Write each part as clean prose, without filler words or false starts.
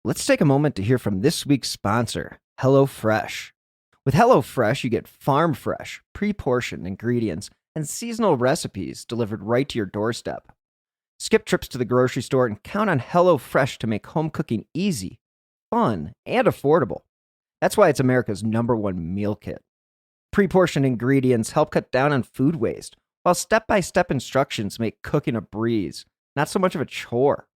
Let's take a moment to hear from this week's sponsor, HelloFresh. With HelloFresh, you get farm-fresh, pre-portioned ingredients and seasonal recipes delivered right to your doorstep. Skip trips to the grocery store and count on HelloFresh to make home cooking easy, fun, and affordable. That's why it's America's #1 meal kit. Pre-portioned ingredients help cut down on food waste, while step-by-step instructions make cooking a breeze, not so much of a chore.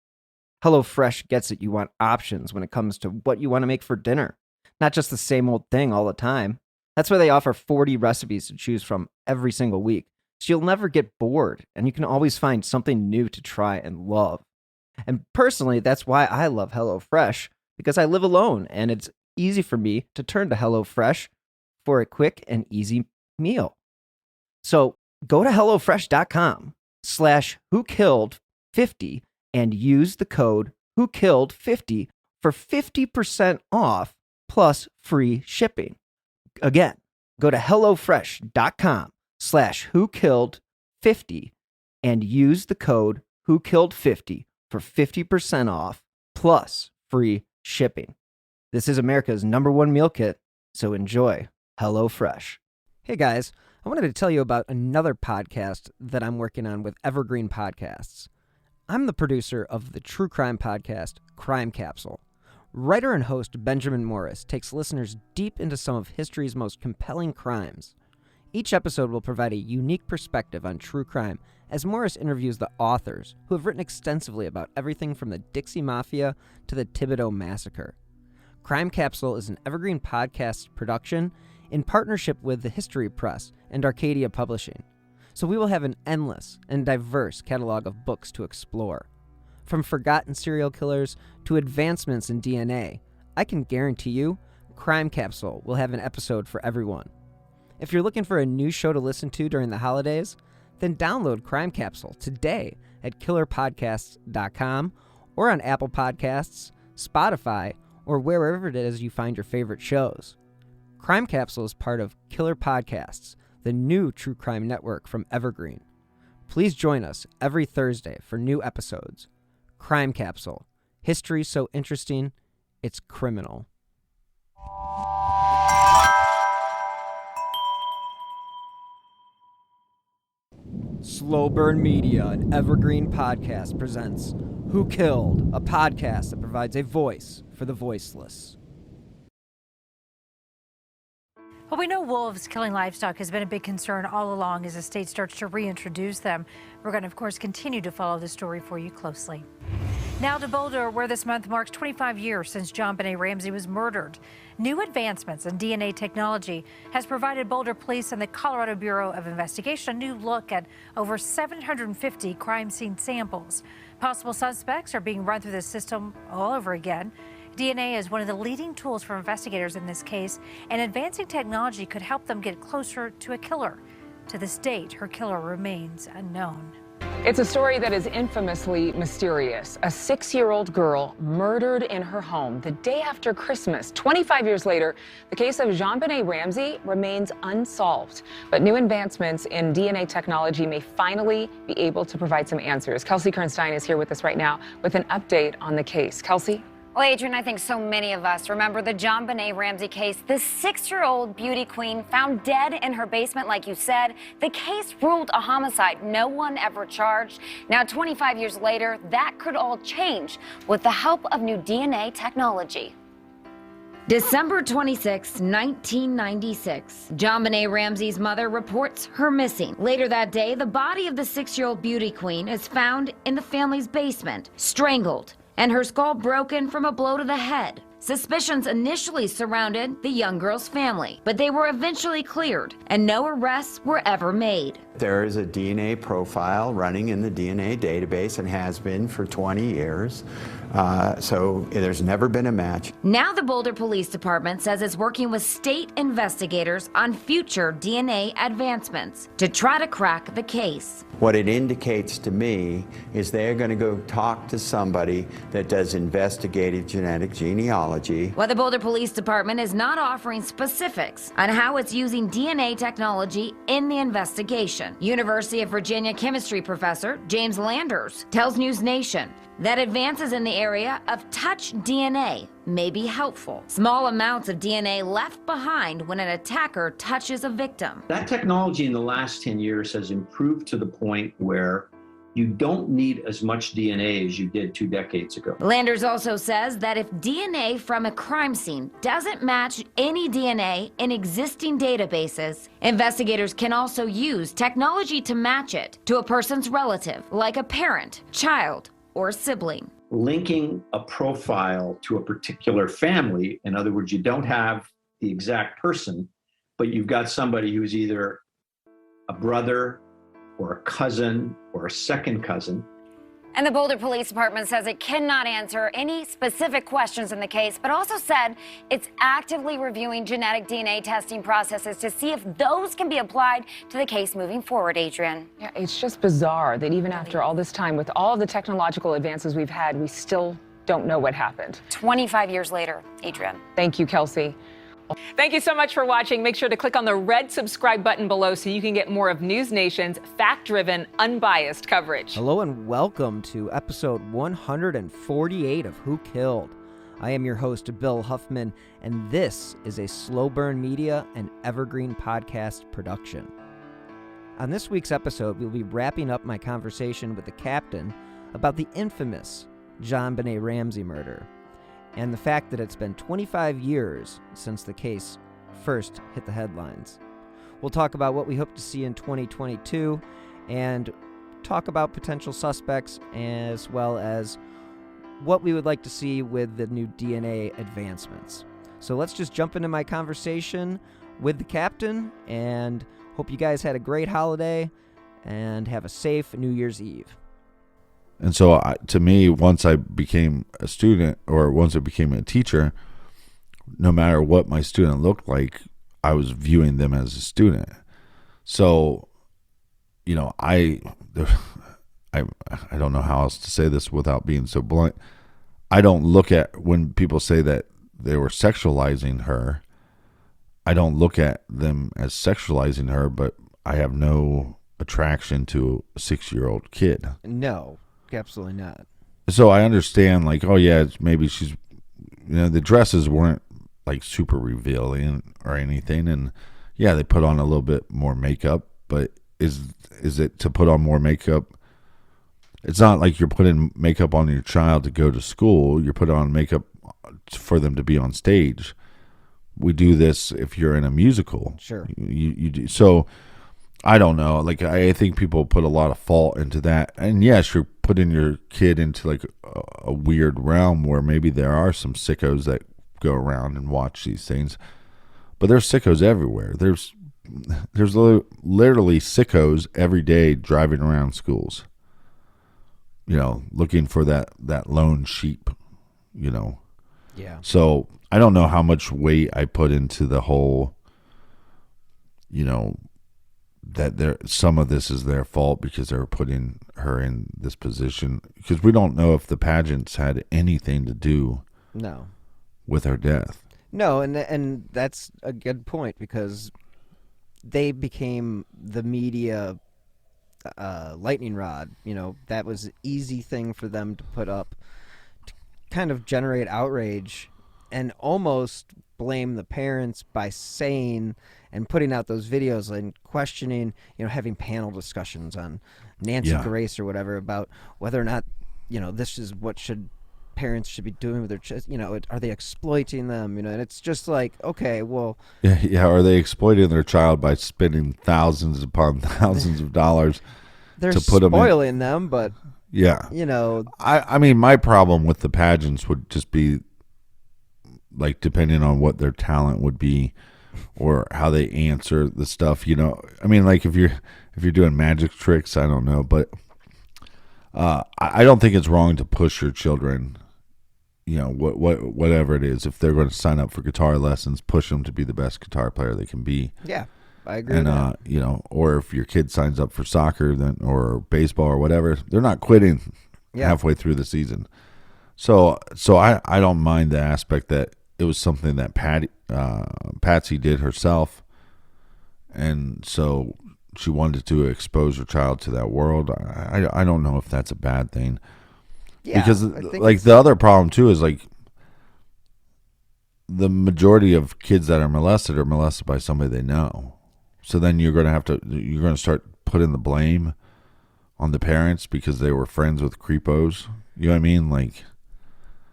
HelloFresh gets it you want options when it comes to what you want to make for dinner, not just the same old thing all the time. That's why they offer 40 recipes to choose from every single week, so you'll never get bored, and you can always find something new to try and love. And personally, that's why I love HelloFresh, because I live alone, and it's easy for me to turn to HelloFresh for a quick and easy meal. So go to HelloFresh.com/whokilled50 and use the code WHOKILLED50 for 50% off plus free shipping. Again, go to HelloFresh.com/whokilled50 and use the code WHOKILLED50 for 50% off plus free shipping. This is America's #1 meal kit, so enjoy HelloFresh. Hey guys, I wanted to tell you about another podcast that I'm working on with Evergreen Podcasts. I'm the producer of the true crime podcast, Crime Capsule. Writer and host Benjamin Morris takes listeners deep into some of history's most compelling crimes. Each episode will provide a unique perspective on true crime as Morris interviews the authors who have written extensively about everything from the Dixie Mafia to the Thibodeau Massacre. Crime Capsule is an Evergreen Podcasts production in partnership with the History Press and Arcadia Publishing. So we will have an endless and diverse catalog of books to explore. From forgotten serial killers to advancements in DNA, I can guarantee you Crime Capsule will have an episode for everyone. If you're looking for a new show to listen to during the holidays, then download Crime Capsule today at killerpodcasts.com or on Apple Podcasts, Spotify, or wherever it is you find your favorite shows. Crime Capsule is part of Killer Podcasts, the new true crime network from Evergreen. Please join us every Thursday for new episodes. Crime Capsule. History so interesting, it's criminal. Slow Burn Media and Evergreen Podcast presents Who Killed, a podcast that provides a voice for the voiceless. Well, we know wolves killing livestock has been a big concern all along as the state starts to reintroduce them. We're going to, of course, continue to follow this story for you closely. Now to Boulder, where this month marks 25 years since JonBenet Ramsey was murdered. New advancements in DNA technology has provided Boulder Police and the Colorado Bureau of Investigation a new look at over 750 crime scene samples. Possible suspects are being run through the system all over again. DNA is one of the leading tools for investigators in this case, and advancing technology could help them get closer to a killer. To this date, her killer remains unknown. It's a story that is infamously mysterious. A 6-year-old girl murdered in her home the day after Christmas. 25 years later, the case of JonBenet Ramsey remains unsolved. But new advancements in DNA technology may finally be able to provide some answers. Kelsey Kernstein is here with us right now with an update on the case. Kelsey? Well, Adrian, I think so many of us remember the JonBenet Ramsey case. The 6-year-old beauty queen found dead in her basement, like you said. The case ruled a homicide. No one ever charged. Now, 25 years later, that could all change with the help of new DNA technology. December 26, 1996. JonBenet Ramsey's mother reports her missing. Later that day, the body of the 6-year-old beauty queen is found in the family's basement, strangled, and her skull broken from a blow to the head. Suspicions initially surrounded the young girl's family, but they were eventually cleared, and no arrests were ever made. There is a DNA profile running in the DNA database and has been for 20 years, so there's never been a match. Now the Boulder Police Department says it's working with state investigators on future DNA advancements to try to crack the case. What it indicates to me is they're going to go talk to somebody that does investigative genetic genealogy. While the Boulder Police Department is not offering specifics on how it's using DNA technology in the investigation, University of Virginia chemistry professor James Landers tells News Nation that advances in the area of touch DNA may be helpful. Small amounts of DNA left behind when an attacker touches a victim. That technology in the last 10 years has improved to the point where you don't need as much DNA as you did 2 decades ago. Landers also says that if DNA from a crime scene doesn't match any DNA in existing databases, investigators can also use technology to match it to a person's relative, like a parent, child, or sibling. Linking a profile to a particular family, in other words, you don't have the exact person, but you've got somebody who's either a brother or a cousin or a second cousin. And the Boulder Police Department says it cannot answer any specific questions in the case, but also said it's actively reviewing genetic DNA testing processes to see if those can be applied to the case moving forward, Adrian. Yeah, it's just bizarre that even after all this time, with all of the technological advances we've had, we still don't know what happened. 25 years later, Adrian. Thank you, Kelsey. Thank you so much for watching. Make sure to click on the red subscribe button below so you can get more of News Nation's fact-driven, unbiased coverage. Hello and welcome to episode 148 of Who Killed. I am your host, Bill Huffman, and this is a Slow Burn Media and Evergreen podcast production. On this week's episode, we'll be wrapping up my conversation with the captain about the infamous JonBenet Ramsey murder, and the fact that it's been 25 years since the case first hit the headlines. We'll talk about what we hope to see in 2022 and talk about potential suspects as well as what we would like to see with the new DNA advancements. So let's just jump into my conversation with the captain, and hope you guys had a great holiday and have a safe New Year's Eve. And so to me, once I became a student or once I became a teacher, no matter what my student looked like, I was viewing them as a student. So, you know, I don't know how else to say this without being so blunt. I don't look at when people say that they were sexualizing her, I don't look at them as sexualizing her, but I have no attraction to a 6-year-old kid. No. Absolutely not. So I understand, like, oh yeah, maybe she's, the dresses weren't like super revealing or anything, and yeah, they put on a little bit more makeup, but is it to put on more makeup? It's not like you're putting makeup on your child to go to school. You're putting on makeup for them to be on stage. We do this if you're in a musical. Sure. You do. So I don't know. Like, I think people put a lot of fault into that. And yes, you're putting your kid into like a weird realm where maybe there are some sickos that go around and watch these things. But there's sickos everywhere. There's literally sickos every day driving around schools, looking for that lone sheep, Yeah. So I don't know how much weight I put into the whole, that some of this is their fault because they're putting her in this position, because we don't know if the pageants had anything to do with her death. No, and that's a good point, because they became the media lightning rod. That was an easy thing for them to put up to kind of generate outrage and almost blame the parents by saying and putting out those videos and questioning, having panel discussions on Nancy Grace or whatever about whether or not, this is what parents should be doing with their children. Are they exploiting them? And it's just like, okay, well, yeah. Are they exploiting their child by spending thousands upon thousands of dollars they're to put spoiling them? But yeah, I mean, my problem with the pageants would just be like, depending on what their talent would be or how they answer the stuff, I mean, like if you're doing magic tricks, I don't know, but I don't think it's wrong to push your children, whatever it is. If they're going to sign up for guitar lessons, push them to be the best guitar player they can be. Yeah, I agree. And with that. Or if your kid signs up for soccer or baseball or whatever, they're not quitting halfway through the season. So I don't mind the aspect that it was something that Patsy did herself, and so she wanted to expose her child to that world. I don't know if that's a bad thing. Yeah, because I think like the other problem too is like the majority of kids that are molested by somebody they know. So then you're going to start putting the blame on the parents because they were friends with creepos. You know what I mean? Like,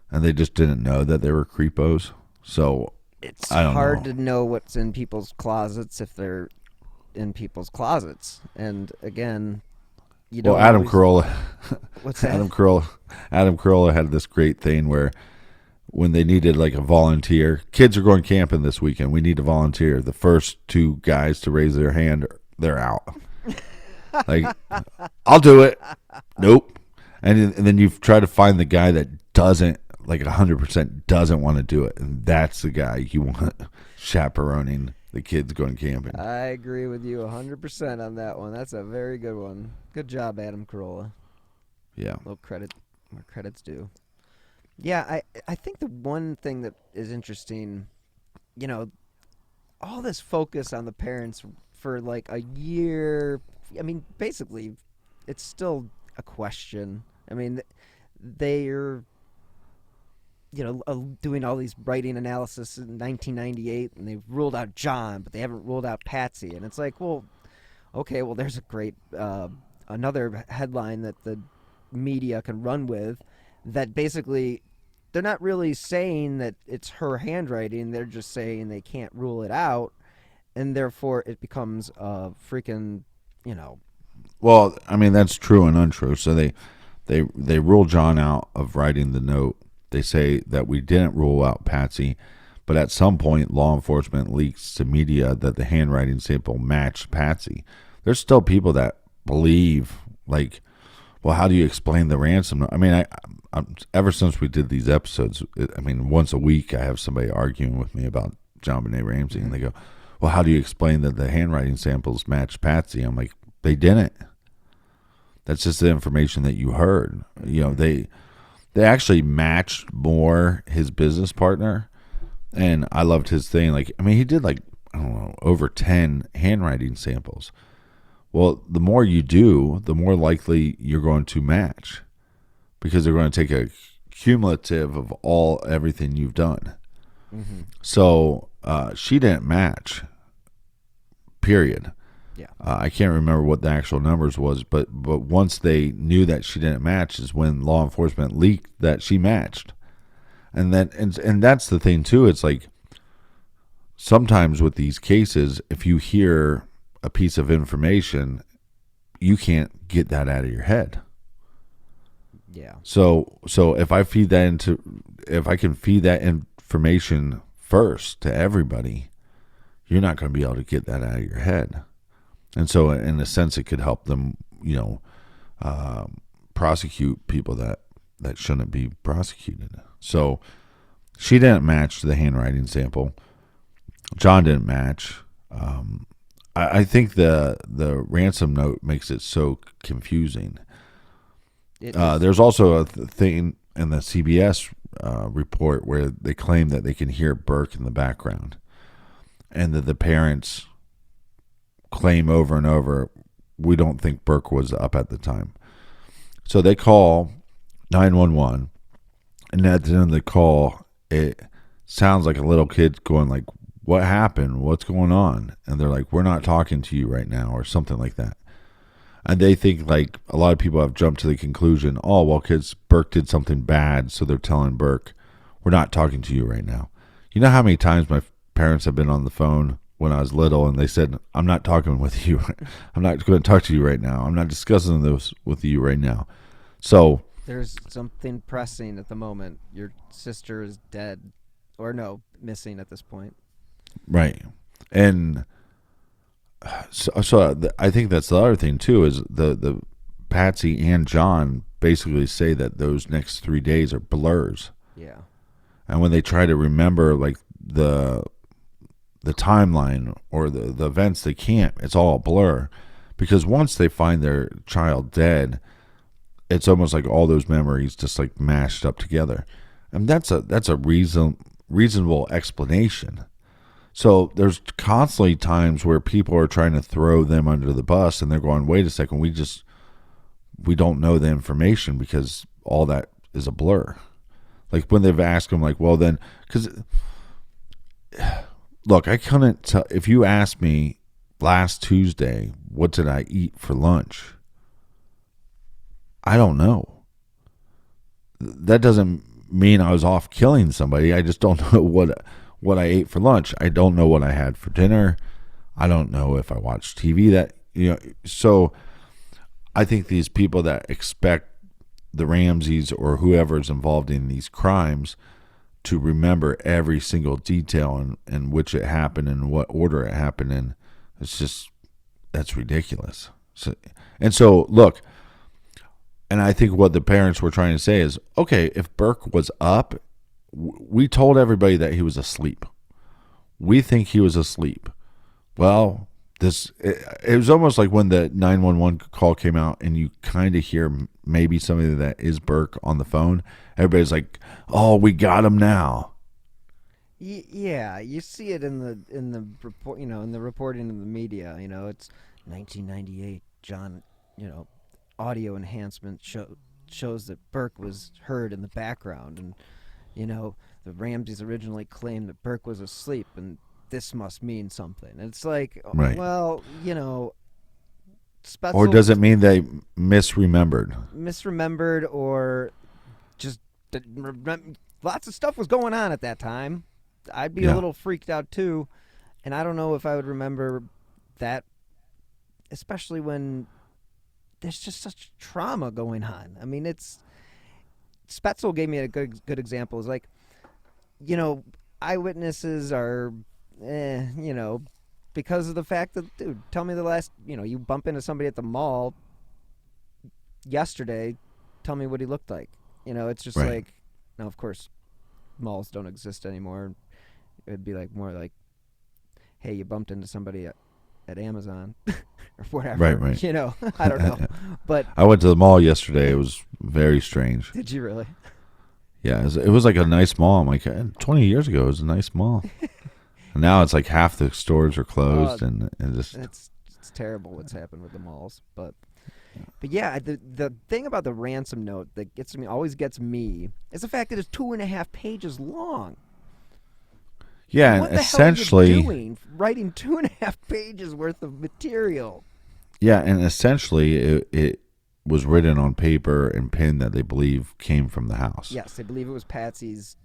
and they just didn't know that they were creepos. So it's I don't hard know. to know what's in people's closets if they're in people's closets. And again, you don't. Well, Adam always- Carolla, What's that? Adam Carolla had this great thing where when they needed like a volunteer, kids are going camping this weekend. We need a volunteer. The first two guys to raise their hand, they're out. Like, I'll do it. Nope. And then you try to find the guy that doesn't, like 100% doesn't want to do it. And that's the guy you want chaperoning the kids going camping. I agree with you 100% on that one. That's a very good one. Good job, Adam Carolla. Yeah. Little credit where credit's due. Yeah, I think the one thing that is interesting, you know, all this focus on the parents for like a year. I mean, basically, it's still a question. I mean, they're, you know, doing all these writing analysis in 1998, and they've ruled out John, but they haven't ruled out Patsy. And it's like, well, okay, well, there's a great another headline that the media can run with that basically they're not really saying that it's her handwriting. They're just saying they can't rule it out, and therefore it becomes a freaking, you know. Well, I mean, that's true and untrue. So they rule John out of writing the note. They say that we didn't rule out Patsy, but at some point law enforcement leaks to media that the handwriting sample matched Patsy. There's still people that believe, like, well, how do you explain the ransom note? I mean, I'm ever since we did these episodes, I mean, once a week I have somebody arguing with me about JonBenet Ramsey, and they go, well, how do you explain that the handwriting samples matched Patsy? I'm like, they didn't. That's just the information that you heard. You know, they actually matched more his business partner, and I loved his thing. Like, I mean, he did like, I don't know, over 10 handwriting samples. Well, the more you do, the more likely you're going to match, because they're going to take a cumulative of everything you've done. Mm-hmm. So she didn't match, period. Yeah. I can't remember what the actual numbers was, but once they knew that she didn't match is when law enforcement leaked that she matched. And that's the thing too. It's like sometimes with these cases, if you hear a piece of information, you can't get that out of your head. Yeah. So if I can feed that information first to everybody, you're not going to be able to get that out of your head. And so in a sense, it could help them, you know, prosecute people that shouldn't be prosecuted. So she didn't match the handwriting sample. John didn't match. I think the ransom note makes it so confusing. There's also a thing in the CBS report where they claim that they can hear Burke in the background, and that the parents claim over and over, we don't think Burke was up at the time. So they call 911, and at the end of the call, it sounds like a little kid going like, what happened? What's going on? And they're like, we're not talking to you right now, or something like that. And they think, like, a lot of people have jumped to the conclusion, oh, well, kids, Burke did something bad, so they're telling Burke, we're not talking to you right now. You know how many times my parents have been on the phone when I was little, and they said, I'm not talking with you. I'm not going to talk to you right now. I'm not discussing this with you right now. So there's something pressing at the moment. Your sister is dead, or no, missing at this point. Right. And so I think that's the other thing too, is the Patsy and John basically say that those next 3 days are blurs. Yeah. And when they try to remember like the timeline or the events, they can't. It's all a blur, because once they find their child dead, it's almost like all those memories just like mashed up together. And that's a reasonable explanation. So there's constantly times where people are trying to throw them under the bus, and they're going, wait a second, we don't know the information, because all that is a blur. Like when they've asked him, like, well, then, because look, I couldn't tell. If you asked me last Tuesday, what did I eat for lunch? I don't know. That doesn't mean I was off killing somebody. I just don't know what I ate for lunch. I don't know what I had for dinner. I don't know if I watched TV that, so I think these people that expect the Ramseys or whoever's involved in these crimes to remember every single detail and which it happened and what order it happened in, that's ridiculous. So look, and I think what the parents were trying to say is, okay, if Burke was up, we told everybody that he was asleep. We think he was asleep. Well, it was almost like when the 911 call came out and you kind of hear maybe somebody that is Burke on the phone. Everybody's like, oh, we got him now. Yeah, you see it in the report, in the reporting in the media. It's 1998. John, audio enhancement shows that Burke was heard in the background, and the Ramseys originally claimed that Burke was asleep, and this must mean something. It's like, right. Well, Spetzel, or does it mean they misremembered, or just lots of stuff was going on at that time. I'd be a little freaked out too, and I don't know if I would remember that, especially when there's just such trauma going on. I mean, Spetzel gave me a good example. It's like, eyewitnesses are, because of the fact that, dude, tell me the last, you bump into somebody at the mall yesterday, tell me what he looked like. It's just right. like, now, of course, malls don't exist anymore. It'd be like more like, hey, you bumped into somebody at Amazon or whatever. Right. I don't know. But I went to the mall yesterday. It was very strange. Did you really? Yeah, it was like a nice mall. I'm like, 20 years ago, it was a nice mall. And now it's like half the stores are closed, and just it's terrible what's happened with the malls. But yeah, the thing about the ransom note that always gets me is the fact that it's 2.5 pages long. Yeah, what and the essentially, hell are you doing? Writing 2.5 pages worth of material. Yeah, and essentially, it was written on paper and pen that they believe came from the house. Yes, they believe it was Patsy's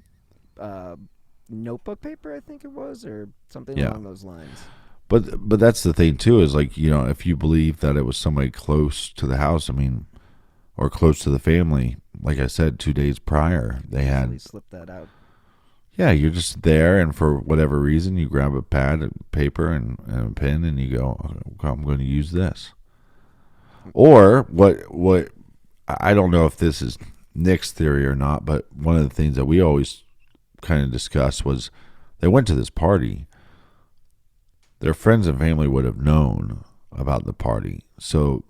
notebook paper, I think it was, or something along those lines. But that's the thing too, is like, if you believe that it was somebody close to the house, or close to the family, like I said, 2 days prior, they had slipped that out. Yeah, you're just there, and for whatever reason, you grab a pad, a paper, and a pen, and you go, okay, I'm going to use this. Or what I don't know if this is Nick's theory or not, but one of the things that we always kind of discussed was they went to this party. Their friends and family would have known about the party. So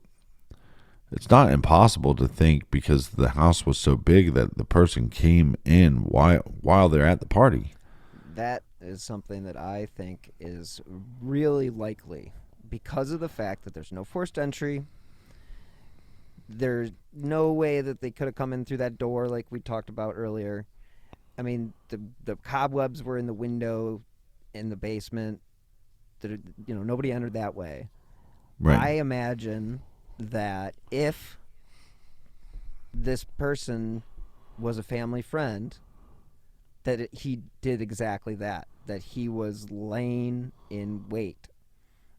it's not impossible to think, because the house was so big, that the person came in while they're at the party. That is something that I think is really likely, because of the fact that there's no forced entry. There's no way that they could have come in through that door like we talked about earlier. I mean, the cobwebs were in the window in the basement. Nobody entered that way. Right. I imagine that if this person was a family friend, that he did exactly that he was laying in wait.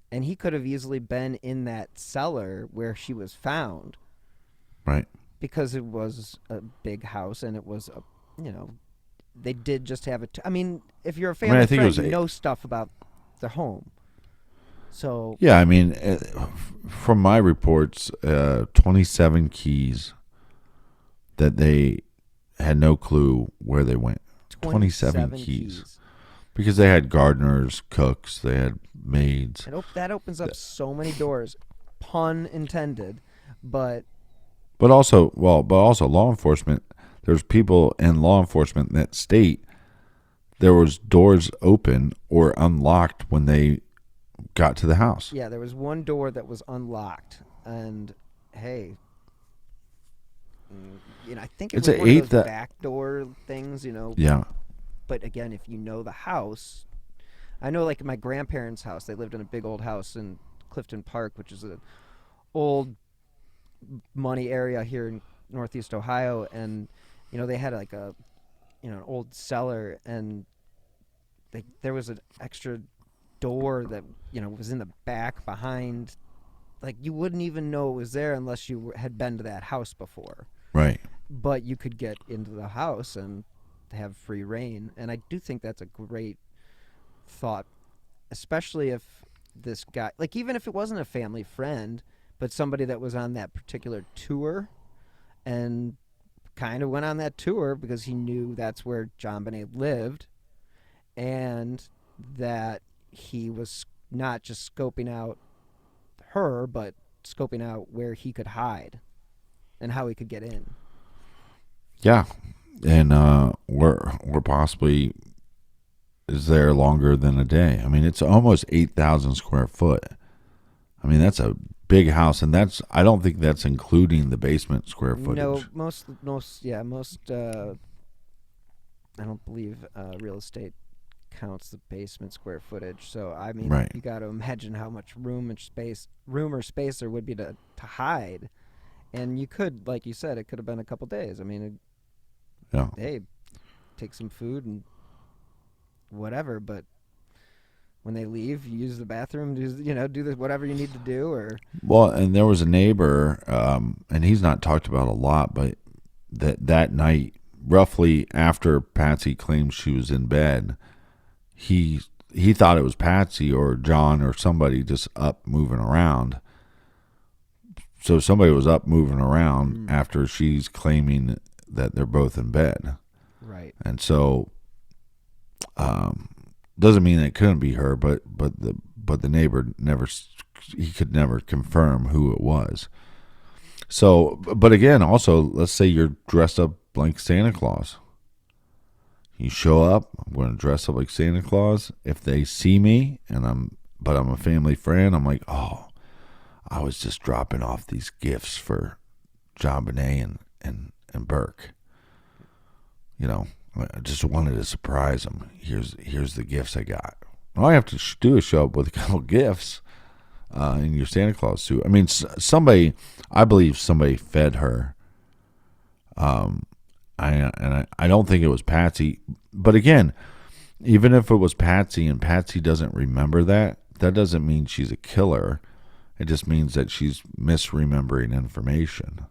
And he could have easily been in that cellar where she was found. Right. Because it was a big house, and it was they did just have it. If you're a family friend, you know stuff about the home. So yeah, from my reports, 27 keys that they had no clue where they went. 27 keys. Because they had gardeners, cooks, they had maids. That opens up so many doors, pun intended, but also law enforcement. There's people in law enforcement that state there was doors open or unlocked when they got to the house. Yeah, there was one door that was unlocked, and hey, I think it It's was an one of eight those that- backdoor things, Yeah. But again, if you know the house, I know like my grandparents' house, they lived in a big old house in Clifton Park, which is an old money area here in Northeast Ohio, and they had like a an old cellar, and there was an extra door that was in the back behind. Like you wouldn't even know it was there unless you had been to that house before. Right. But you could get into the house and have free reign, and I do think that's a great thought, especially if this guy, like even if it wasn't a family friend, but somebody that was on that particular tour and kind of went on that tour because he knew that's where JonBenet lived, and that he was not just scoping out her, but scoping out where he could hide and how he could get in. Yeah. And we're possibly is there longer than a day. I mean, it's almost 8,000 square foot. I mean, that's a big house, and I don't think that's including the basement square footage. No, most I don't believe real estate counts the basement square footage. So I mean, Right. you got to imagine how much room or space there would be to hide, and you could, like you said, it could have been a couple days. I mean, Yeah. hey, take some food and whatever, but when they leave, you use the bathroom, do whatever you need to do, or Well, and there was a neighbor, and he's not talked about a lot, but that night, roughly after Patsy claimed she was in bed, he thought it was Patsy or John or somebody just up moving around. So somebody was up moving around after she's claiming that they're both in bed. right. And so doesn't mean it couldn't be her, but the neighbor he could never confirm who it was. So, but again, also, let's say you're dressed up like Santa Claus. You show up, I'm going to dress up like Santa Claus. If they see me and I'm a family friend, I'm like, oh, I was just dropping off these gifts for JonBenet and Burke. I just wanted to surprise them. Here's the gifts I got. All I have to do is show up with a couple gifts in your Santa Claus suit. I mean, I believe somebody fed her. I don't think it was Patsy. But again, even if it was Patsy and Patsy doesn't remember that doesn't mean she's a killer. It just means that she's misremembering information.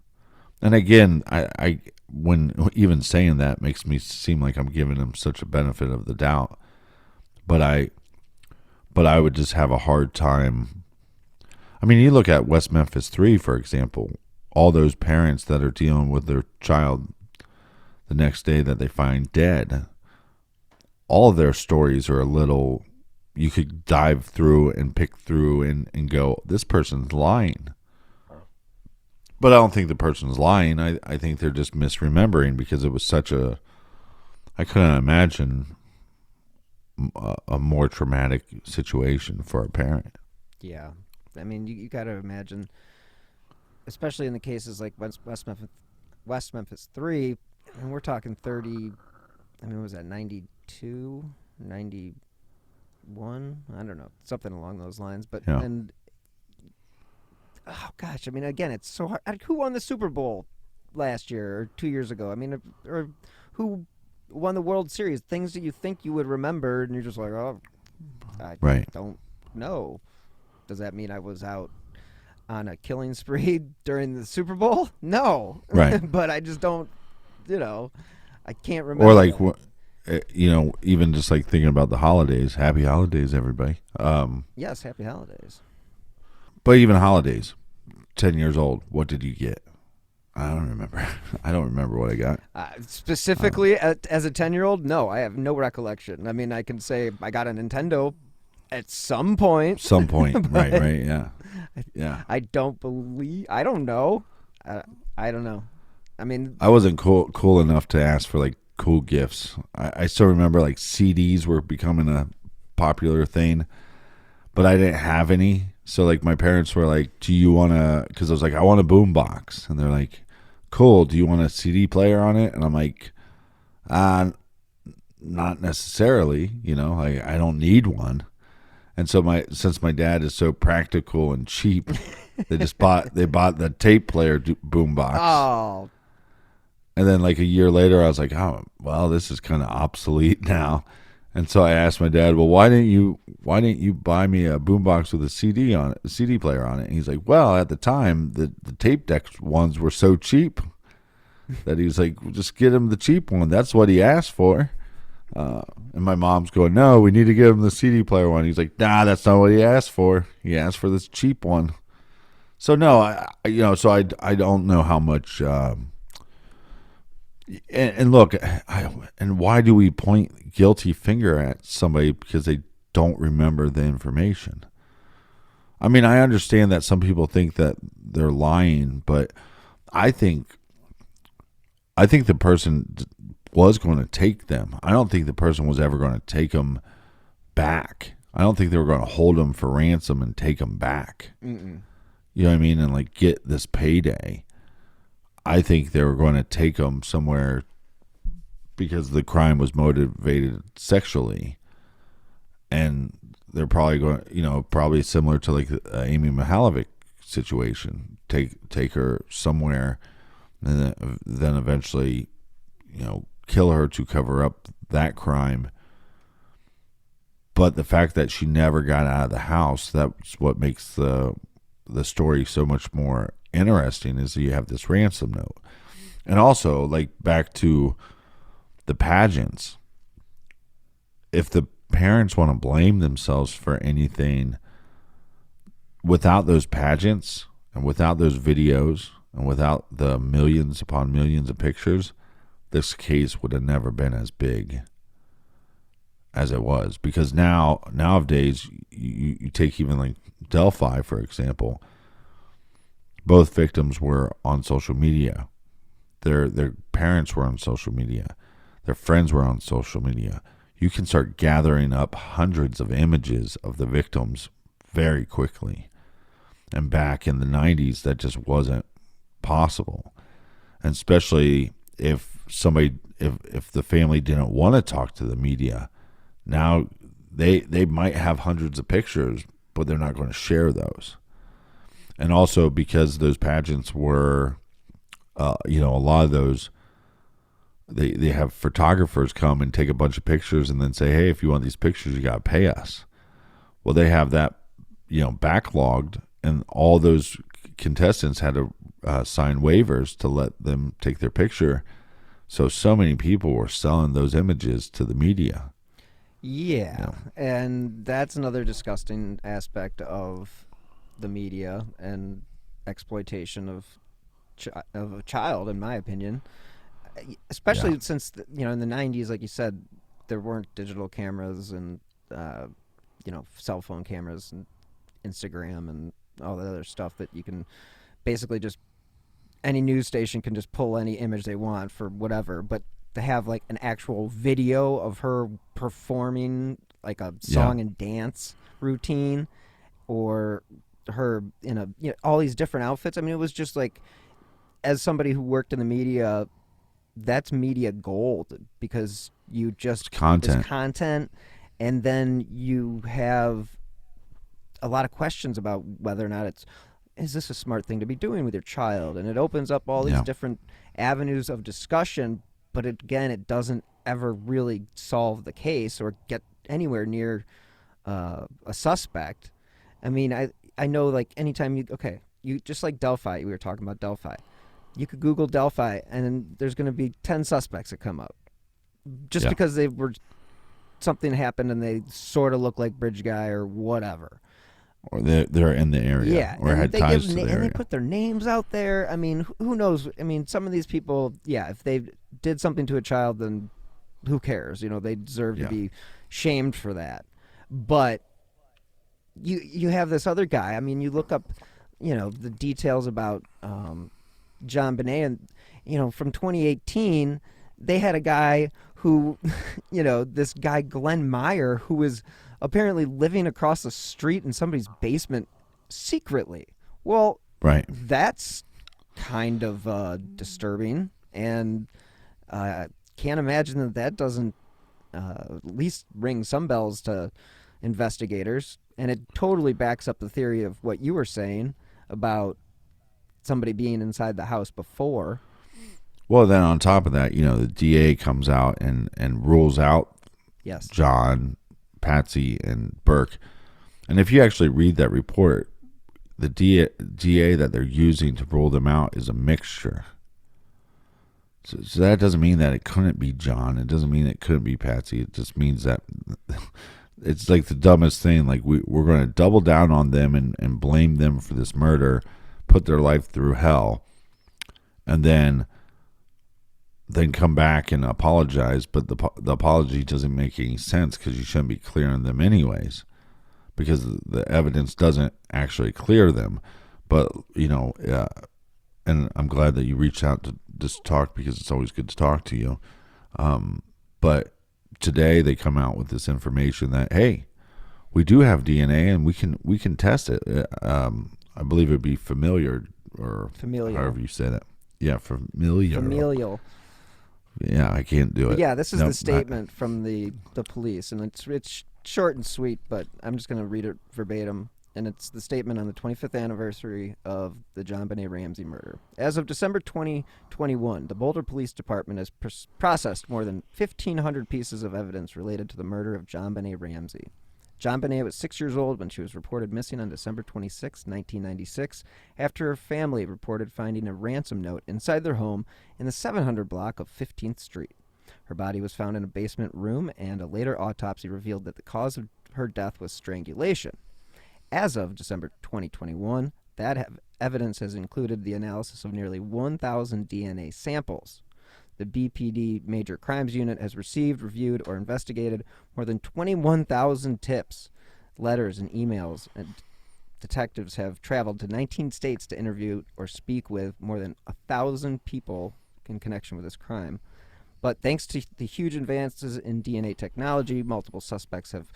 And again, I when even saying that makes me seem like I'm giving him such a benefit of the doubt. But I would just have a hard time. I mean, you look at West Memphis 3, for example, all those parents that are dealing with their child the next day that they find dead, all of their stories are a little, you could dive through and pick through and go, this person's lying. But I don't think the person's lying. I think they're just misremembering because it was I couldn't imagine a more traumatic situation for a parent. Yeah. I mean, you got to imagine, especially in the cases like West Memphis 3, and we're talking 30, I mean, was that 92, 91? I don't know, something along those lines. But, Yeah. and, oh, gosh, I mean, again, it's so hard. Who won the Super Bowl last year or 2 years ago? I mean, or who won the World Series? Things that you think you would remember, and you're just like, oh, I Right. don't know. Does that mean I was out on a killing spree during the Super Bowl? No. Right. But I just don't, I can't remember. Or like, even just like thinking about the holidays. Happy holidays, everybody. Yes, happy holidays. But even holidays, 10 years old, what did you get? I don't remember. I don't remember what I got. Specifically, as a 10-year-old, no, I have no recollection. I mean, I can say I got a Nintendo at some point. Some point. right, yeah. Yeah. I don't know. I don't know. I mean, I wasn't cool enough to ask for like cool gifts. I still remember like CDs were becoming a popular thing, but I didn't have any. So like my parents were like, "Do you want to?" Because I was like, "I want a boombox," and they're like, cool. Do you want a CD player on it? And I'm like, not necessarily. I don't need one. And so since my dad is so practical and cheap, they bought the tape player boombox. Oh, And then like a year later, I was like, oh, well, this is kind of obsolete now. And so I asked my dad, well, why didn't you buy me a boombox with a CD on it, a CD player on it? And he's like, well, at the time, the tape deck ones were so cheap that he was like, well, just get him the cheap one. That's what he asked for. And my mom's going, no, we need to get him the CD player one. He's like, nah, that's not what he asked for. He asked for this cheap one. So no, I don't know how much. And look, and why do we point guilty finger at somebody because they don't remember the information? I mean, I understand that some people think that they're lying, but I think the person was going to take them. I don't think the person was ever going to take them back. I don't think they were going to hold them for ransom and take them back. Mm-mm. You know what I mean? And like get this payday. I think they were going to take them somewhere because the crime was motivated sexually. And they're probably going, probably similar to like the Amy Mihalovic situation. Take her somewhere and then eventually, kill her to cover up that crime. But the fact that she never got out of the house, that's what makes the story so much more interesting, is that you have this ransom note. And also, like, back to the pageants, if the parents want to blame themselves for anything, without those pageants and without those videos and without the millions upon millions of pictures, this case would have never been as big as it was. Because nowadays, you take even like Delphi, for example, both victims were on social media. Their parents were on social media. Their friends were on social media. You can start gathering up hundreds of images of the victims very quickly. And back in the 90s, that just wasn't possible. And especially if the family didn't want to talk to the media, now they might have hundreds of pictures, but they're not going to share those. And also because those pageants were, a lot of those, they have photographers come and take a bunch of pictures and then say, hey, if you want these pictures, you got to pay us. Well, they have that, backlogged, and all those contestants had to sign waivers to let them take their picture. So many people were selling those images to the media. Yeah, and that's another disgusting aspect of the media and exploitation of a child, in my opinion. Especially since in the 90s, like you said, there weren't digital cameras and cell phone cameras and Instagram and all that other stuff that you can basically just, any news station can just pull any image they want for whatever. But to have like an actual video of her performing like a song and dance routine, or her in a all these different outfits. I mean, it was just like, as somebody who worked in the media, that's media gold, because you just It's content, and then you have a lot of questions about whether or not is this a smart thing to be doing with your child, and it opens up all these different avenues of discussion. But it doesn't ever really solve the case or get anywhere near a suspect. I mean, I know, like, anytime you just like Delphi, we were talking about Delphi. You could Google Delphi, and then there's going to be 10 suspects that come up. Just because something happened and they sort of look like Bridge Guy or whatever. Or they're in the area. Yeah, or had ties to the area. And they put their names out there. I mean, who knows? I mean, some of these people, if they did something to a child, then who cares? They deserve to be shamed for that. But you have this other guy. I mean, you look up, the details about JonBenet, and from 2018, they had a guy who, this guy Glenn Meyer, who was apparently living across the street in somebody's basement secretly. Well, right. That's kind of disturbing, and can't imagine that doesn't at least ring some bells to investigators. And it totally backs up the theory of what you were saying about somebody being inside the house before. Well, then on top of that, the DA comes out and rules out Yes. John, Patsy, and Burke. And if you actually read that report, the DA that they're using to rule them out is a mixture. So that doesn't mean that it couldn't be John. It doesn't mean it couldn't be Patsy. It just means that it's like the dumbest thing. Like we're going to double down on them and blame them for this murder, put their life through hell, and then come back and apologize. But the apology doesn't make any sense because you shouldn't be clearing them anyways, because the evidence doesn't actually clear them. But and I'm glad that you reached out to just talk, because it's always good to talk to you. But today they come out with this information that, hey, we do have DNA and we can test it. I believe it'd be familial, however you say that. Yeah, familial. Yeah, I can't do it. Yeah, this is the statement from the police, and it's short and sweet, but I'm just going to read it verbatim. And it's the statement on the 25th anniversary of the JonBenet Ramsey murder. As of December 2021, the Boulder Police Department has processed more than 1,500 pieces of evidence related to the murder of JonBenet Ramsey. JonBenet was 6 years old when she was reported missing on December 26, 1996, after her family reported finding a ransom note inside their home in the 700 block of 15th Street. Her body was found in a basement room, and a later autopsy revealed that the cause of her death was strangulation. As of December 2021, that evidence has included the analysis of nearly 1,000 DNA samples. The BPD Major Crimes Unit has received, reviewed, or investigated more than 21,000 tips, letters, and emails, and detectives have traveled to 19 states to interview or speak with more than 1,000 people in connection with this crime. But thanks to the huge advances in DNA technology, multiple suspects have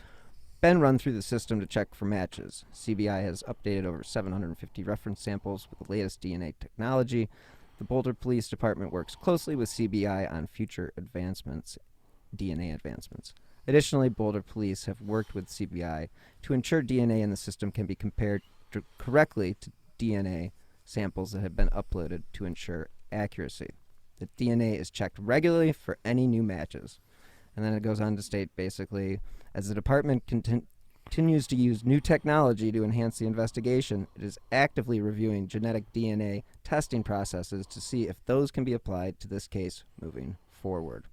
been run through the system to check for matches. CBI has updated over 750 reference samples with the latest DNA technology. The Boulder Police Department works closely with CBI on future DNA advancements. Additionally, Boulder Police have worked with CBI to ensure DNA in the system can be compared correctly to DNA samples that have been uploaded to ensure accuracy. The DNA is checked regularly for any new matches. And then it goes on to state, basically, as the department continues to use new technology to enhance the investigation, it is actively reviewing genetic DNA testing processes to see if those can be applied to this case moving forward.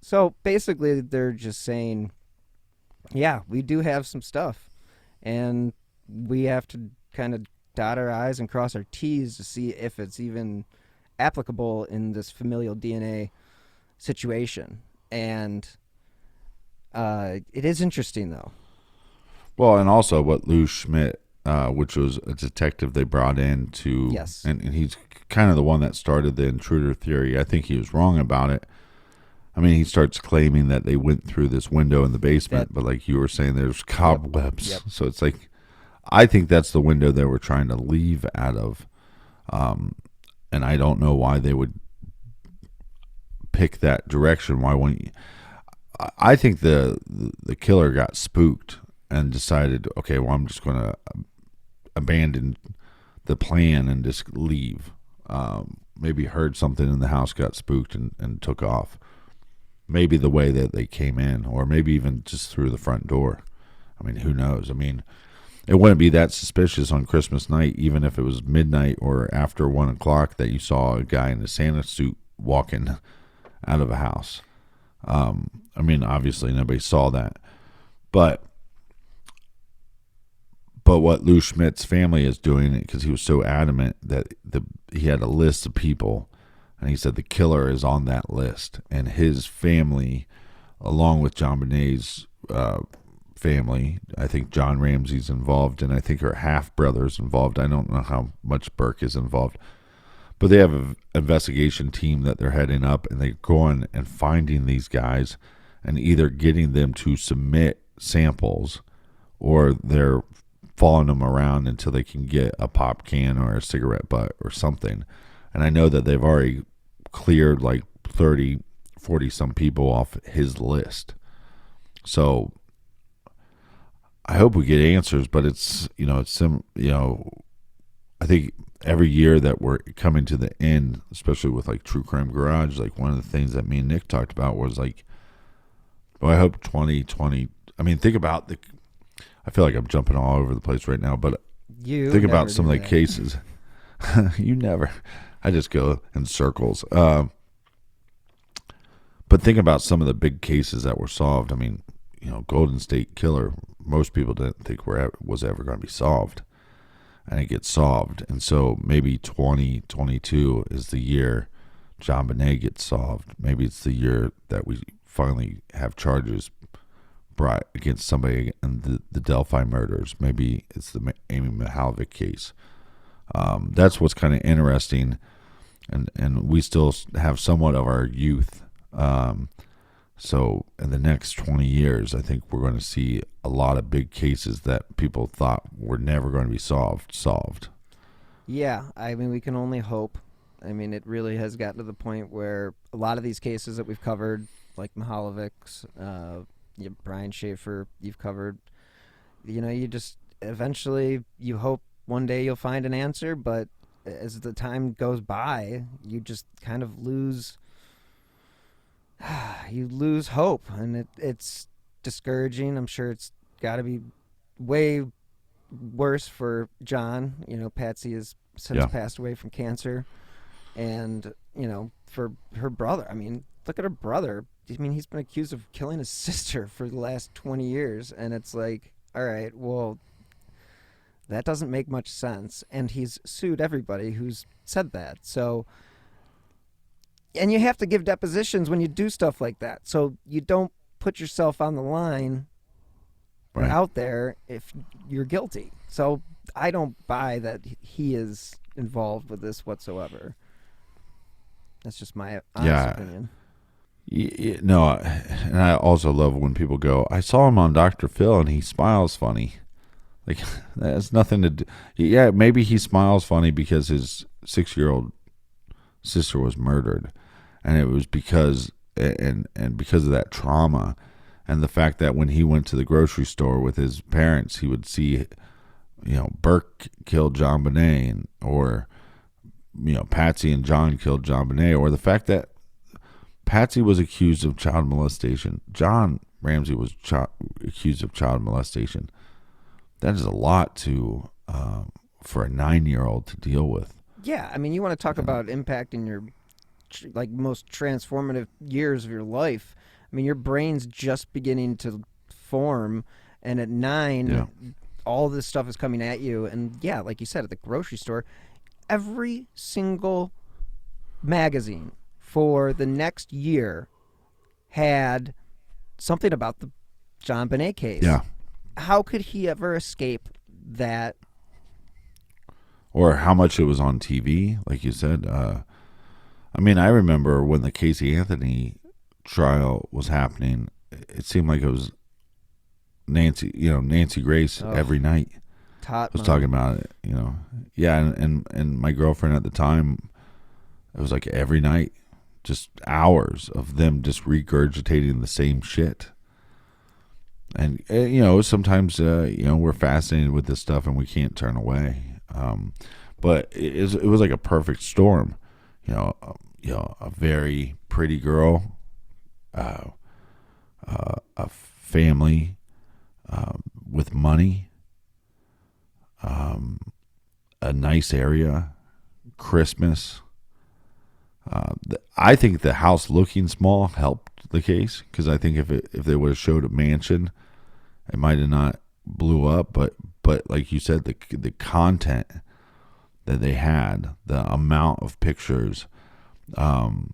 So basically, they're just saying, yeah, we do have some stuff, and we have to kind of dot our I's and cross our T's to see if it's even applicable in this familial DNA situation. And it is interesting, though. Well, and also what Lou Schmidt, which was a detective they brought in to, yes, and he's kind of the one that started the intruder theory. I think he was wrong about it. I mean, he starts claiming that they went through this window in the basement, but like you were saying, there's cobwebs. Yep. So it's like, I think that's the window they were trying to leave out of. And I don't know why they would pick that direction. Why wouldn't you? I think the killer got spooked and decided, okay, well, I'm just going to abandon the plan and just leave. Maybe heard something in the house, got spooked, and took off. Maybe the way that they came in, or maybe even just through the front door. I mean, who knows? I mean, it wouldn't be that suspicious on Christmas night, even if it was midnight or after 1 o'clock, that you saw a guy in a Santa suit walking out of a house. I mean, obviously nobody saw that, but what Lou Schmidt's family is doing, because he was so adamant that he had a list of people, and he said the killer is on that list, and his family, along with JonBenet's family, I think John Ramsey's involved, and I think her half brother's involved. I don't know how much Burke is involved. But they have an investigation team that they're heading up, and they're going and finding these guys and either getting them to submit samples, or they're following them around until they can get a pop can or a cigarette butt or something. And I know that they've already cleared like 30, 40 some people off his list. So I hope we get answers, but it's, I think every year that we're coming to the end, especially with like True Crime Garage, like one of the things that me and Nick talked about was like, well, I hope 2020, I mean, think about I feel like I'm jumping all over the place right now, but think about some of the cases. You never, I just go in circles. But think about some of the big cases that were solved. I mean, Golden State Killer, most people didn't think was ever going to be solved, and it gets solved. And so maybe 2022 is the year JonBenet gets solved. Maybe it's the year that we finally have charges brought against somebody in the Delphi murders. Maybe it's the Amy Mihaljevic case. That's what's kind of interesting, and we still have somewhat of our youth. So in the next 20 years, I think we're going to see a lot of big cases that people thought were never going to be solved. Yeah, I mean, we can only hope. I mean, it really has gotten to the point where a lot of these cases that we've covered, like Mihaljevic's, Brian Schaefer, you've covered, you just eventually, you hope one day you'll find an answer, but as the time goes by, you just kind of lose hope, and it's discouraging. I'm sure it's got to be way worse for John. Patsy has since passed away from cancer, and for her brother. I mean, look at her brother. I mean, he's been accused of killing his sister for the last 20 years, and it's like, all right, well, that doesn't make much sense, and he's sued everybody who's said that. So, and you have to give depositions when you do stuff like that, so you don't put yourself on the line or out there if you're guilty. So I don't buy that he is involved with this whatsoever. That's just my honest opinion. No, and I also love when people go, I saw him on Dr. Phil and he smiles funny. Like, that has nothing to do. Yeah, maybe he smiles funny because his 6-year-old sister was murdered, and it was because of that trauma, and the fact that when he went to the grocery store with his parents, he would see, Burke killed JonBenet, or Patsy and John killed JonBenet, or the fact that Patsy was accused of child molestation, John Ramsey was accused of child molestation. That is a lot to for a 9-year-old to deal with. Yeah, I mean, you want to talk about impacting your most transformative years of your life. I mean, your brain's just beginning to form, and at 9, all this stuff is coming at you. And yeah, like you said, at the grocery store, every single magazine for the next year had something about the JonBenet case. Yeah. How could he ever escape that? Or how much it was on TV, like you said. I mean, I remember when the Casey Anthony trial was happening, it seemed like it was Nancy Grace every night was talking about it, Yeah, and my girlfriend at the time, it was like every night, just hours of them just regurgitating the same shit. And, sometimes, we're fascinated with this stuff and we can't turn away. But it was like a perfect storm. A very pretty girl, a family with money, a nice area, Christmas. I think the house looking small helped the case, because I think if they would have showed a mansion, it might have not blew up. But like you said, the content that they had, the amount of pictures, and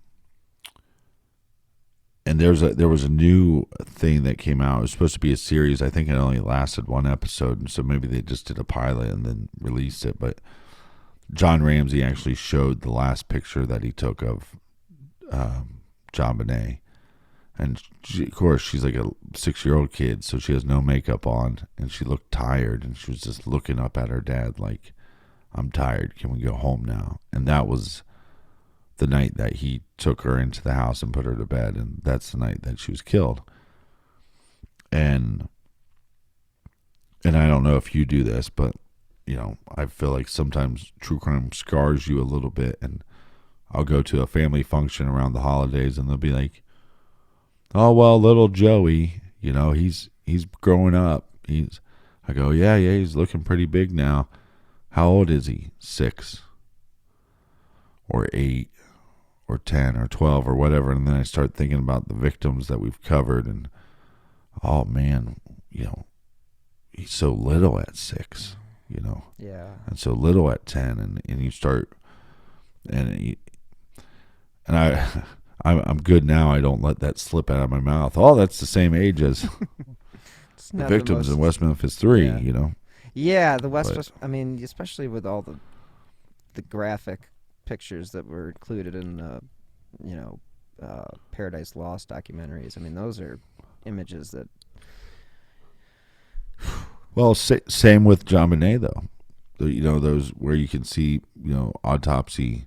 there was a new thing that came out. It was supposed to be a series. I think it only lasted one episode, and so maybe they just did a pilot and then released it. But John Ramsey actually showed the last picture that he took of JonBenet, And she, of course, she's like a 6-year-old kid, so she has no makeup on, and she looked tired, and she was just looking up at her dad like, I'm tired, can we go home now? And that was the night that he took her into the house and put her to bed, and that's the night that she was killed. And I don't know if you do this, but, you know, I feel like sometimes true crime scars you a little bit, and I'll go to a family function around the holidays, and they'll be like, oh, well, little Joey, you know, he's growing up. I go, yeah, he's looking pretty big now. How old is he? 6 or 8 or 10 or 12 or whatever. And then I start thinking about the victims that we've covered, and oh man, you know, he's so little at 6, you know, and so little at 10, and you start, and I'm good now. I don't let that slip out of my mouth. Oh, that's the same age as the victims in West Memphis 3, you know. Yeah, the West. I mean, especially with all the graphic pictures that were included in, Paradise Lost documentaries. I mean, those are images that. Well, same with JonBenet though. You know, those where you can see, you know, autopsy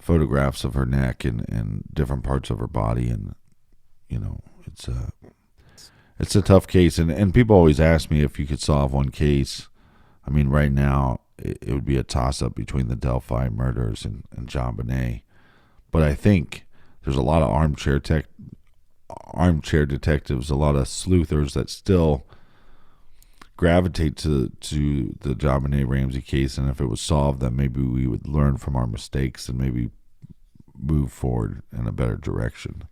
photographs of her neck and different parts of her body, and you know, it's a tough case, and people always ask me if you could solve one case. I mean, right now it would be a toss-up between the Delphi murders and JonBenet, but I think there's a lot of armchair detectives, a lot of sleuthers that still gravitate to the JonBenet Ramsey case, and if it was solved, then maybe we would learn from our mistakes and maybe move forward in a better direction.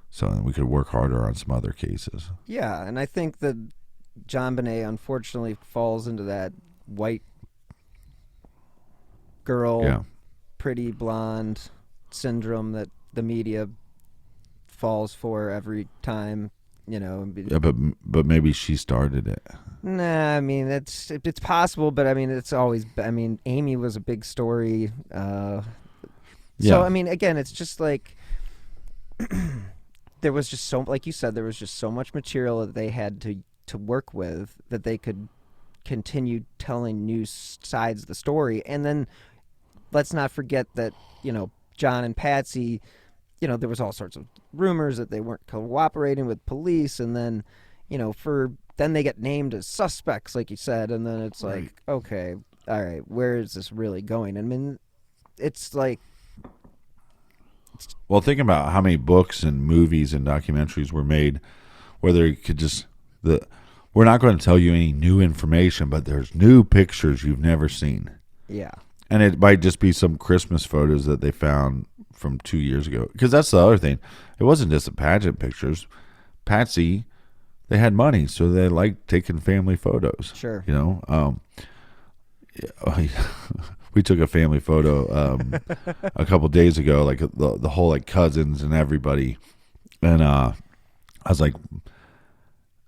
So then we could work harder on some other cases. Yeah, and I think that JonBenet unfortunately falls into that white girl, pretty blonde syndrome that the media falls for every time, you know. Yeah, but maybe she started it. Nah, I mean, it's possible, but I mean, it's always. I mean, Amy was a big story. So I mean, again, it's just like there was just so, like you said, there was just so much material that they had to work with that they could continue telling new sides of the story. And then let's not forget that, you know, John and Patsy, you know, there was all sorts of rumors that they weren't cooperating with police, and then, you know, then they get named as suspects, like you said, and then it's like, okay, all right, where is this really going? I mean, it's like... Well, think about how many books and movies and documentaries were made where they could just... We're not going to tell you any new information, but there's new pictures you've never seen. Yeah. And it might just be some Christmas photos that they found from 2 years ago. Because that's the other thing. It wasn't just the pageant pictures. Patsy... They had money, so they liked taking family photos. Sure. You know, we took a family photo a couple days ago, like the whole like cousins and everybody, and I was like,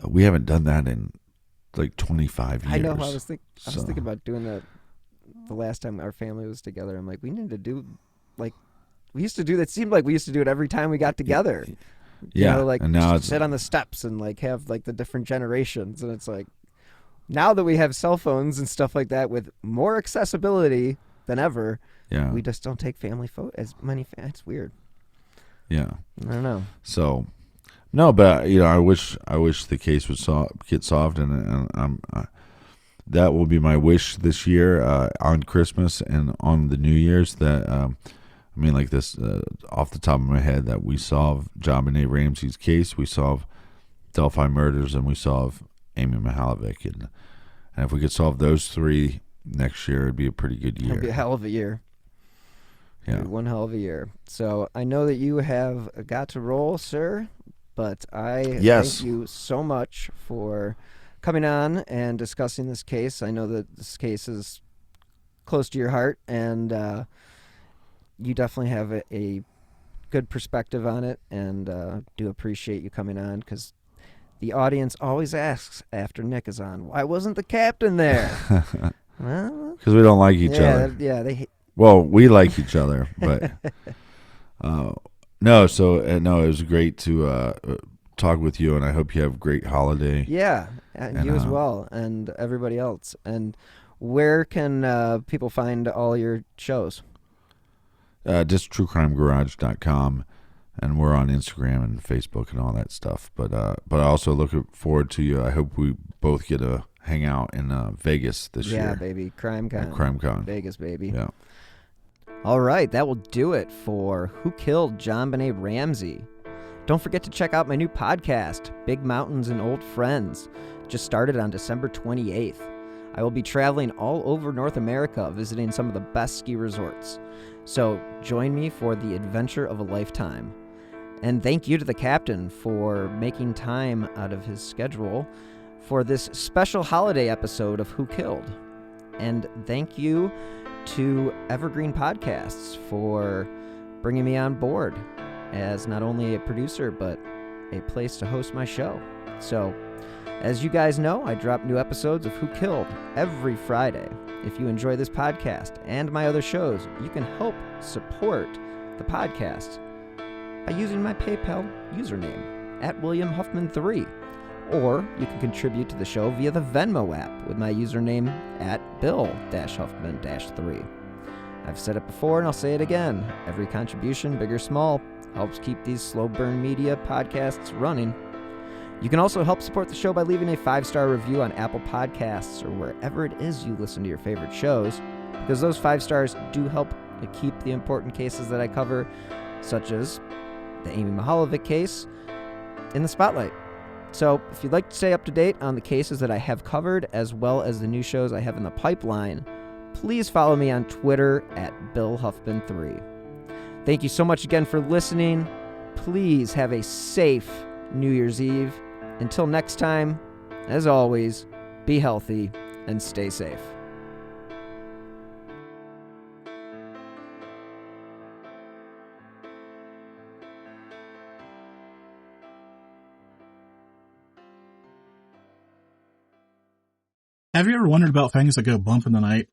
we haven't done that in like 25 years. I know. I was thinking about doing that the last time our family was together. I'm like, we need to do like we used to do that. It seemed like we used to do it every time we got together. You know, like, and now sit on the steps and like have like the different generations, and it's like now that we have cell phones and stuff like that with more accessibility than ever, we just don't take family as many. It's weird. Yeah, I don't know. So no, but you know, I wish the case would get solved, and that will be my wish this year on Christmas and on the New Year's that. I mean, like this, off the top of my head, that we solve JonBenet Ramsey's case, we solve Delphi murders, and we solve Amy Mihalovic. And if we could solve those 3 next year, it'd be a pretty good year. It'd be a hell of a year. Yeah. One hell of a year. So I know that you have got to roll, sir, but I thank you so much for coming on and discussing this case. I know that this case is close to your heart, and you definitely have a good perspective on it, and do appreciate you coming on, because the audience always asks after Nick is on, why wasn't the captain there? Well, because we don't like each other. Yeah, well, we like each other, but no, No, it was great to talk with you, and I hope you have a great holiday. Yeah, and you as well, and everybody else. And where can people find all your shows? Just truecrimegarage.com, and we're on Instagram and Facebook and all that stuff. But I also look forward to you. I hope we both get to hang out in Vegas this year. Yeah, baby. CrimeCon. Vegas, baby. Yeah. All right, that will do it for Who Killed JonBenet Ramsey. Don't forget to check out my new podcast, Big Mountains and Old Friends. Just started on December 28th. I will be traveling all over North America, visiting some of the best ski resorts. So join me for the adventure of a lifetime. And thank you to the captain for making time out of his schedule for this special holiday episode of Who Killed. And thank you to Evergreen Podcasts for bringing me on board as not only a producer, but a place to host my show. So, as you guys know, I drop new episodes of Who Killed every Friday. If you enjoy this podcast and my other shows, you can help support the podcast by using my PayPal username @WilliamHuffman3. Or you can contribute to the show via the Venmo app with my username @Bill-Huffman-3. I've said it before and I'll say it again. Every contribution, big or small, helps keep these slow burn media podcasts running. You can also help support the show by leaving a 5-star review on Apple Podcasts or wherever it is you listen to your favorite shows, because those 5 stars do help to keep the important cases that I cover, such as the Amy Mihaljevic case, in the spotlight. So if you'd like to stay up to date on the cases that I have covered, as well as the new shows I have in the pipeline, please follow me on Twitter @BillHuffman3. Thank you so much again for listening. Please have a safe New Year's Eve. Until next time, as always, be healthy and stay safe. Have you ever wondered about things that go bump in the night,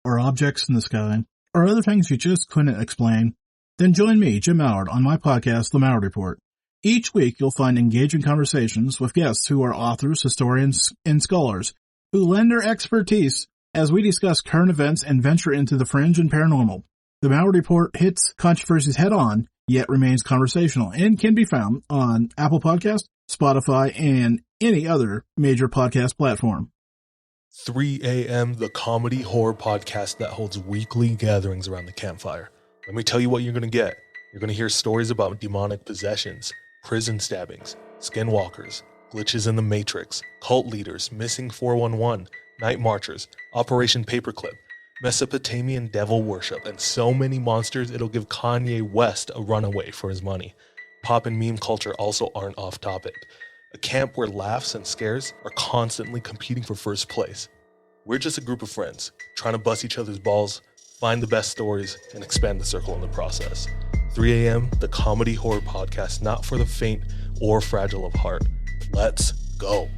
or objects in the sky, or other things you just couldn't explain? Then join me, Jim Mallard, on my podcast, The Mallard Report. Each week, you'll find engaging conversations with guests who are authors, historians, and scholars who lend their expertise as we discuss current events and venture into the fringe and paranormal. The Mallard Report hits controversies head-on, yet remains conversational, and can be found on Apple Podcasts, Spotify, and any other major podcast platform. 3 a.m., the comedy horror podcast that holds weekly gatherings around the campfire. Let me tell you what you're going to get. You're going to hear stories about demonic possessions, prison stabbings, skinwalkers, glitches in the Matrix, cult leaders, missing 411, night marchers, Operation Paperclip, Mesopotamian devil worship, and so many monsters it'll give Kanye West a runaway for his money. Pop and meme culture also aren't off topic. A camp where laughs and scares are constantly competing for first place. We're just a group of friends, trying to bust each other's balls, find the best stories, and expand the circle in the process. 3 a.m., the comedy horror podcast not for the faint or fragile of heart. Let's go.